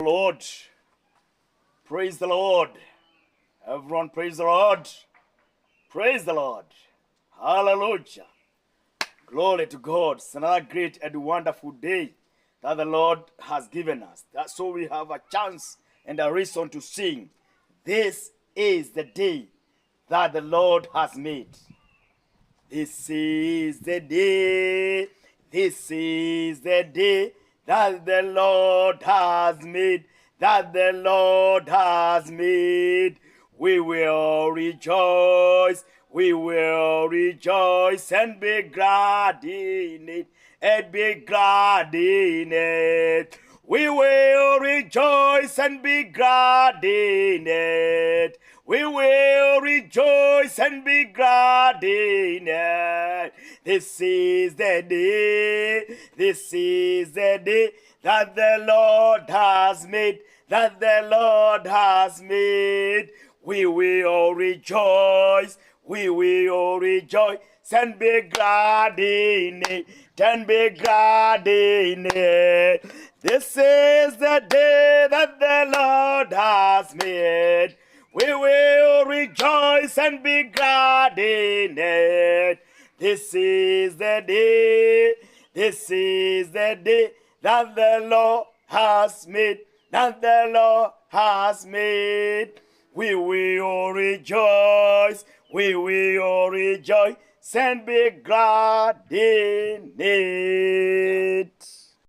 Lord. Praise the Lord. Everyone praise the Lord. Praise the Lord. Hallelujah. Glory to God. It's another great and wonderful day that the Lord has given us. That's so we have a chance and a reason to sing. This is the day that the Lord has made. This is the day. This is the day that the Lord has made. That the Lord has made. We will rejoice. We will rejoice and be glad in it. And be glad in it. We will rejoice and be glad in it. We will rejoice and be glad in it. This is the day, this is the day that the Lord has made, that the Lord has made. We will rejoice, we will rejoice and be glad in it, and be glad in it. This is the day that the Lord has made. We will rejoice and be glad in it. This is the day, this is the day that the Lord has made, that the Lord has made. We will rejoice, we will rejoice and be glad in it.